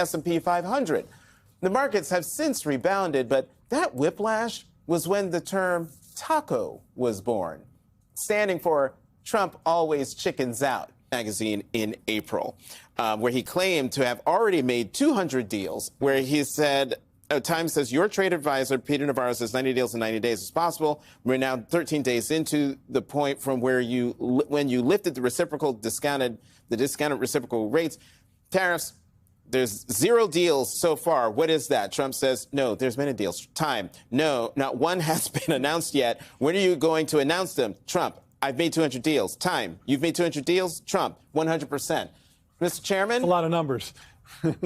S&P 500. The markets have since rebounded, but that whiplash was when the term taco was born, standing for Trump always chickens out magazine in April, where he claimed to have already made 200 deals, where he said, Times says, your trade advisor, Peter Navarro, says 90 deals in 90 days is possible. We're now 13 days into the point from where when you lifted the discounted reciprocal rates, tariffs, there's 0 deals so far. What is that? Trump says, no, there's many deals. Time, no, not one has been announced yet. When are you going to announce them? Trump, I've made 200 deals. Time, you've made 200 deals? Trump, 100%. Mr. Chairman? A lot of numbers.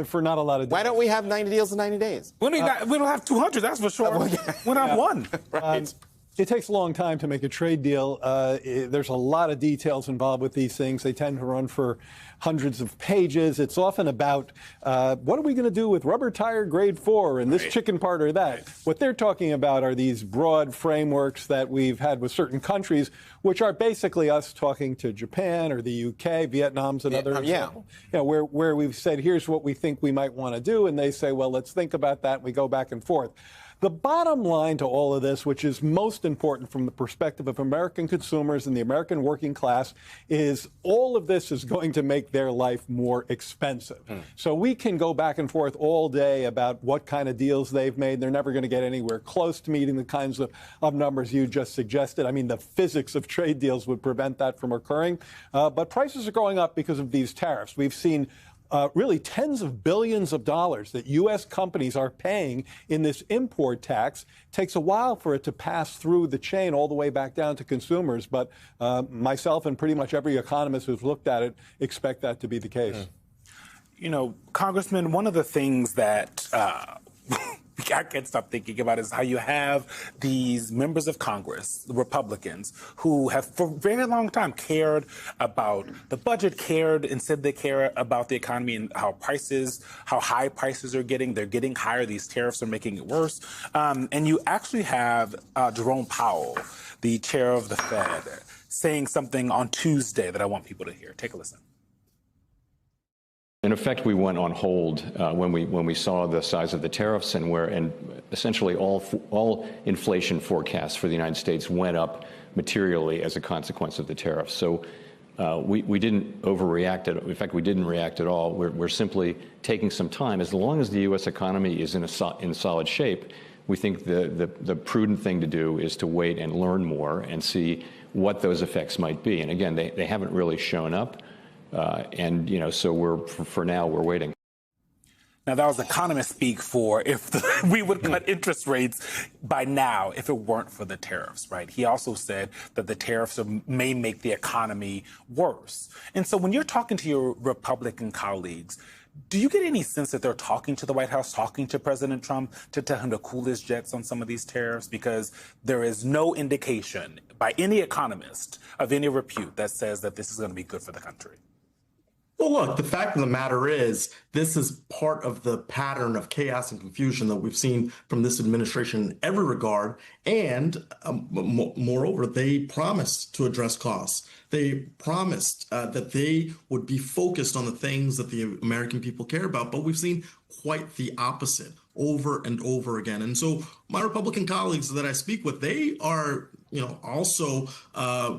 For not a lot of deals. Why don't we have 90 deals in 90 days? We don't have 200, that's for sure. We don't have one. Right. It takes a long time to make a trade deal. There's a lot of details involved with these things. They tend to run for hundreds of pages. It's often about what are we going to do with rubber tire grade 4 and this chicken part or that. What they're talking about are these broad frameworks that we've had with certain countries, which are basically us talking to Japan or the UK, Vietnam's another example. You know, where we've said, here's what we think we might want to do. And they say, well, let's think about that. And we go back and forth. The bottom line to all of this, which is most important from the perspective of American consumers and the American working class, is all of this is going to make their life more expensive. So we can go back and forth all day about what kind of deals they've made. They're never going to get anywhere close to meeting the kinds of numbers you just suggested. I mean, the physics of trade deals would prevent that from occurring. But prices are going up because of these tariffs. We've seen really tens of billions of dollars that U.S. companies are paying in this import tax. It takes a while for it to pass through the chain all the way back down to consumers. But myself and pretty much every economist who's looked at it expect that to be the case. You know, Congressman, one of the things that I can't stop thinking about is how you have these members of Congress, the Republicans, who have for a very long time cared about the budget, cared and said they care about the economy and how high prices are getting. They're getting higher. These tariffs are making it worse. And you actually have Jerome Powell, the chair of the Fed, saying something on Tuesday that I want people to hear. Take a listen. In effect, we went on hold when we saw the size of the tariffs and essentially all inflation forecasts for the United States went up materially as a consequence of the tariffs. So we didn't overreact. In fact, we didn't react at all. We're simply taking some time. As long as the U.S. economy is in solid shape, we think the prudent thing to do is to wait and learn more and see what those effects might be. And again, they haven't really shown up. And, you know, so for now, we're waiting. Now, that was economist speak for if we would cut interest rates by now if it weren't for the tariffs, right? He also said that the tariffs may make the economy worse. And so when you're talking to your Republican colleagues, do you get any sense that they're talking to the White House, talking to President Trump to tell him to cool his jets on some of these tariffs? Because there is no indication by any economist of any repute that says that this is going to be good for the country. Well, look, the fact of the matter is this is part of the pattern of chaos and confusion that we've seen from this administration in every regard. And moreover, they promised to address costs. They promised that they would be focused on the things that the American people care about. But we've seen quite the opposite over and over again. And so my Republican colleagues that I speak with, they are also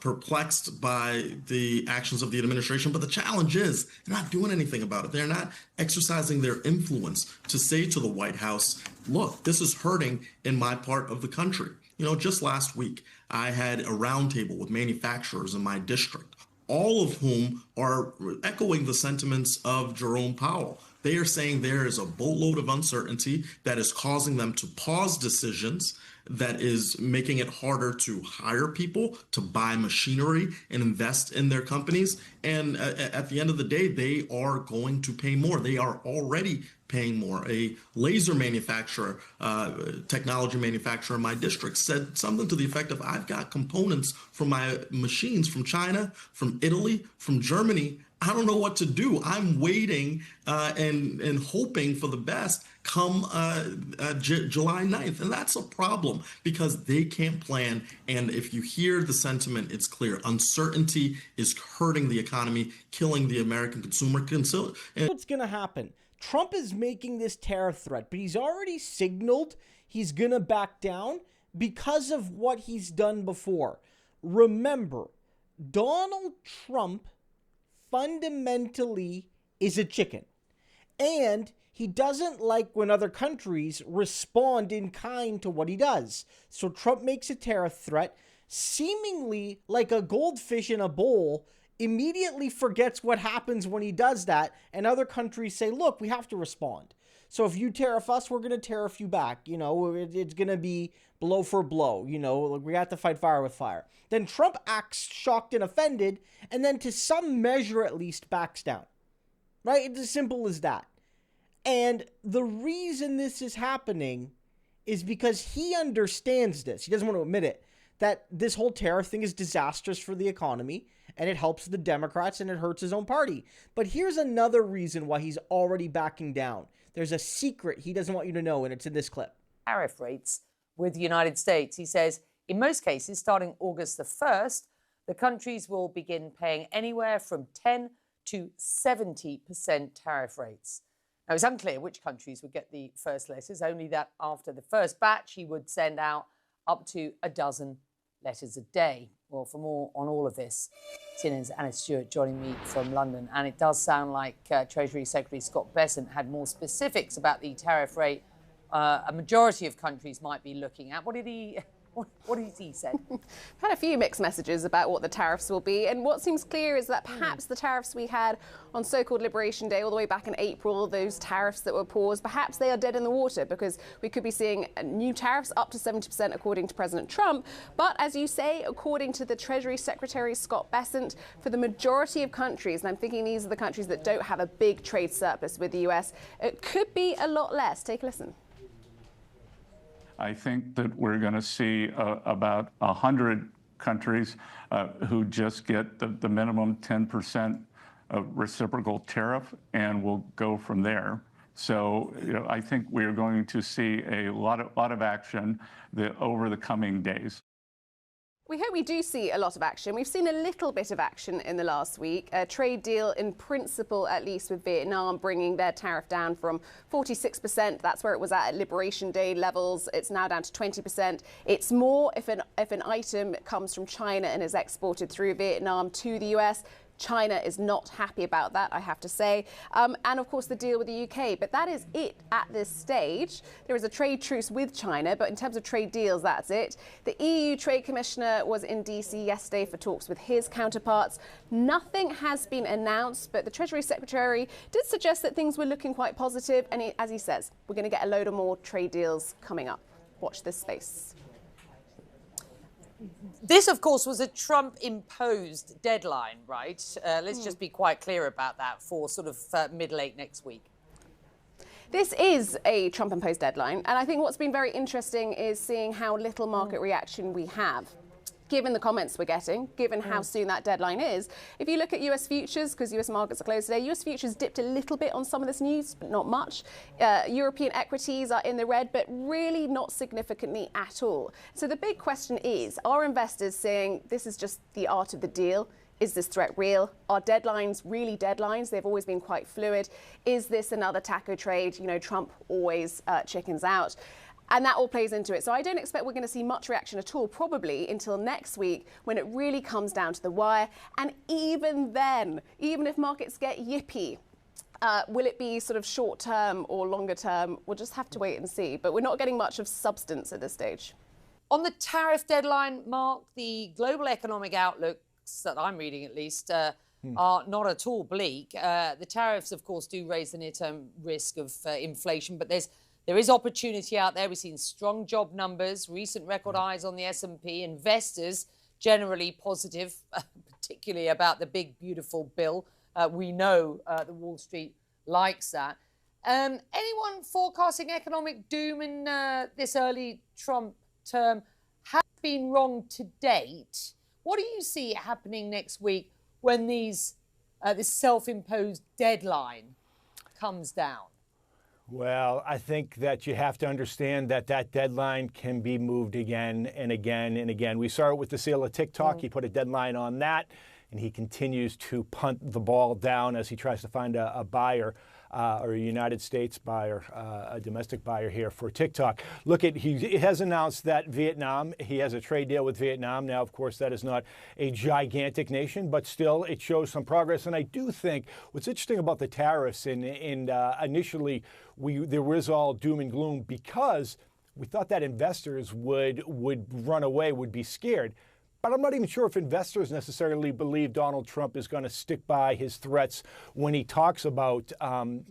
perplexed by the actions of the administration. But the challenge is they're not doing anything about it. They're not exercising their influence to say to the White House, look, this is hurting in my part of the country. Just last week, I had a roundtable with manufacturers in my district, all of whom are echoing the sentiments of Jerome Powell. They are saying there is a boatload of uncertainty that is causing them to pause decisions, that is making it harder to hire people, to buy machinery and invest in their companies. And at the end of the day, they are going to pay more. They are already paying more. A laser manufacturer, technology manufacturer in my district said something to the effect of, I've got components for my machines from China, from Italy, from Germany. I don't know what to do. I'm waiting and hoping for the best come July 9th. And that's a problem because they can't plan. And if you hear the sentiment, it's clear. Uncertainty is hurting the economy, killing the American consumer. What's going to happen? Trump is making this tariff threat, but he's already signaled he's going to back down because of what he's done before. Remember, Donald Trump fundamentally is a chicken. And he doesn't like when other countries respond in kind to what he does. So Trump makes a tariff threat, seemingly like a goldfish in a bowl, immediately forgets what happens when he does that, and other countries say, look, we have to respond. So if you tariff us, we're going to tariff you back. You know, it's going to be blow for blow. You know, we have to fight fire with fire. Then Trump acts shocked and offended, and then to some measure at least backs down. Right? It's as simple as that. And the reason this is happening is because he understands this. He doesn't want to admit it, that this whole tariff thing is disastrous for the economy, and it helps the Democrats and it hurts his own party. But here's another reason why he's already backing down. There's a secret he doesn't want you to know, and it's in this clip. Tariff rates with the United States. He says, in most cases, starting August the 1st, the countries will begin paying anywhere from 10 to 70% tariff rates. Now, it's unclear which countries would get the first letters, only that after the first batch, he would send out up to a dozen letters a day. Well, for more on all of this, CNN's Anna Stewart joining me from London. And it does sound like Treasury Secretary Scott Bessent had more specifics about the tariff rate a majority of countries might be looking at. What did he say? I've had a few mixed messages about what the tariffs will be, and what seems clear is that perhaps the tariffs we had on so-called Liberation Day all the way back in April, those tariffs that were paused, perhaps they are dead in the water, because we could be seeing new tariffs up to 70% according to President Trump. But as you say, according to the Treasury Secretary Scott Bessent, for the majority of countries, and I'm thinking these are the countries that don't have a big trade surplus with the US, it could be a lot less. Take a listen. I think that we're going to see about 100 countries who just get the minimum 10% reciprocal tariff, and we'll go from there. So, I think we are going to see a lot of action over the coming days. We hope we do see a lot of action. We've seen a little bit of action in the last week. A trade deal in principle, at least with Vietnam, bringing their tariff down from 46%. That's where it was at Liberation Day levels. It's now down to 20%. It's more if an item comes from China and is exported through Vietnam to the US. China is not happy about that, I have to say. And of course, the deal with the UK. But that is it at this stage. There is a trade truce with China, but in terms of trade deals, that's it. The EU Trade Commissioner was in DC yesterday for talks with his counterparts. Nothing has been announced, but the Treasury Secretary did suggest that things were looking quite positive. And as he says, we're going to get a load of more trade deals coming up. Watch this space. This, of course, was a Trump-imposed deadline, right? Let's just be quite clear about that for sort of mid-late next week. This is a Trump-imposed deadline, and I think what's been very interesting is seeing how little market reaction we have. Given the comments we're getting, given how soon that deadline is. If you look at US futures, because US markets are closed today, US futures dipped a little bit on some of this news, but not much. European equities are in the red, but really not significantly at all. So the big question is, are investors saying this is just the art of the deal? Is this threat real? Are deadlines really deadlines? They've always been quite fluid. Is this another taco trade? Trump always chickens out. And that all plays into it. So I don't expect we're going to see much reaction at all, probably until next week when it really comes down to the wire. And even then, even if markets get yippy, will it be sort of short term or longer term? We'll just have to wait and see. But we're not getting much of substance at this stage. On the tariff deadline, Mark, the global economic outlooks that I'm reading at least are not at all bleak. The tariffs, of course, do raise the near-term risk of inflation, but there is opportunity out there. We've seen strong job numbers, recent record highs on the S&P. Investors generally positive, particularly about the big, beautiful bill. We know the Wall Street likes that. Anyone forecasting economic doom in this early Trump term has been wrong to date. What do you see happening next week when this self-imposed deadline comes down? Well, I think that you have to understand that deadline can be moved again and again and again. We saw it with the sale of TikTok. He put a deadline on that, and he continues to punt the ball down as he tries to find a buyer. or a United States buyer, a domestic buyer here for TikTok. Look at, he has announced that Vietnam, he has a trade deal with Vietnam. Now, of course, that is not a gigantic nation, but still it shows some progress. And I do think what's interesting about the tariffs, and initially there was all doom and gloom because we thought that investors would run away, would be scared. But I'm not even sure if investors necessarily believe Donald Trump is going to stick by his threats when he talks about,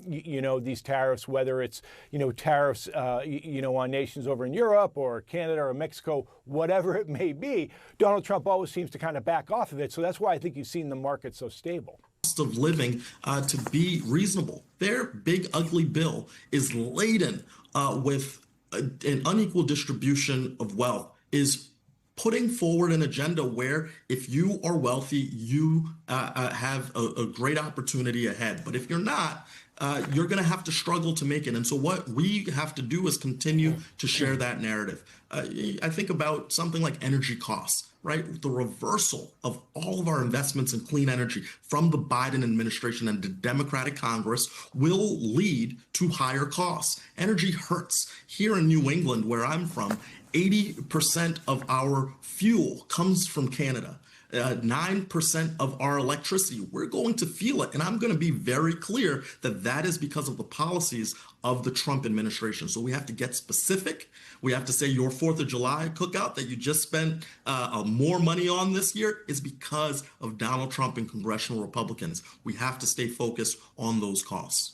these tariffs, whether it's, tariffs, on nations over in Europe or Canada or Mexico, whatever it may be. Donald Trump always seems to kind of back off of it. So that's why I think you've seen the market so stable. Of living to be reasonable. Their big, ugly bill is laden with an unequal distribution of wealth, is putting forward an agenda where if you are wealthy, you have a great opportunity ahead. But if you're not, you're going to have to struggle to make it. And so what we have to do is continue to share that narrative. I think about something like energy costs, right? The reversal of all of our investments in clean energy from the Biden administration and the Democratic Congress will lead to higher costs. Energy hurts. Here in New England, where I'm from, 80% of our fuel comes from Canada. 9% of our electricity, we're going to feel it. And I'm going to be very clear that that is because of the policies of the Trump administration. So we have to get specific. We have to say your 4th of July cookout that you just spent more money on this year is because of Donald Trump and congressional Republicans. We have to stay focused on those costs.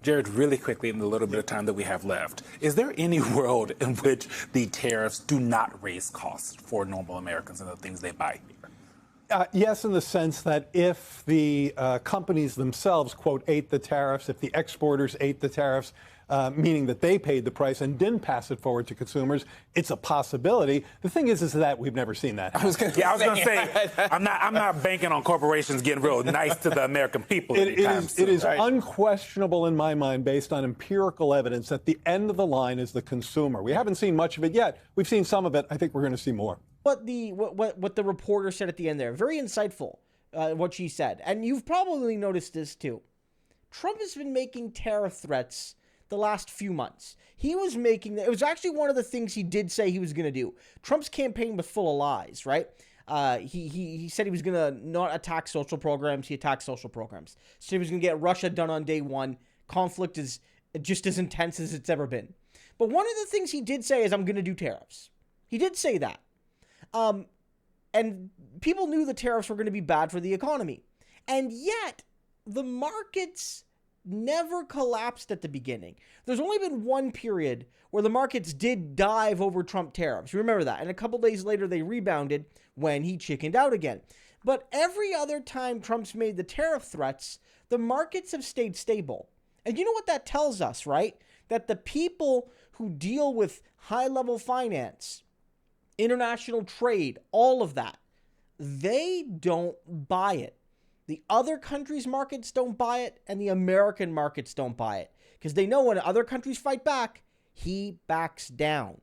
Jared, really quickly in the little bit of time that we have left, is there any world in which the tariffs do not raise costs for normal Americans and the things they buy here? Yes, in the sense that if the companies themselves, quote, ate the tariffs, if the exporters ate the tariffs, meaning that they paid the price and didn't pass it forward to consumers, it's a possibility. The thing is that we've never seen that. I was going to say, I'm not banking on corporations getting real nice to the American people. It is unquestionable in my mind, based on empirical evidence, that the end of the line is the consumer. We haven't seen much of it yet. We've seen some of it. I think we're going to see more. What the reporter said at the end there, very insightful, what she said. And you've probably noticed this too. Trump has been making tariff threats the last few months. He was making, it was actually one of the things he did say he was going to do. Trump's campaign was full of lies, right? He said he was going to not attack social programs. He attacked social programs. So he was going to get Russia done on day one. Conflict is just as intense as it's ever been. But one of the things he did say is, I'm going to do tariffs. He did say that. And people knew the tariffs were going to be bad for the economy. And yet, the markets never collapsed at the beginning. There's only been one period where the markets did dive over Trump tariffs. You remember that. And a couple days later, they rebounded when he chickened out again. But every other time Trump's made the tariff threats, the markets have stayed stable. And you know what that tells us, right? That the people who deal with high-level finance, international trade, all of that, they don't buy it. The other countries' markets don't buy it, and the American markets don't buy it. Because they know when other countries fight back, he backs down.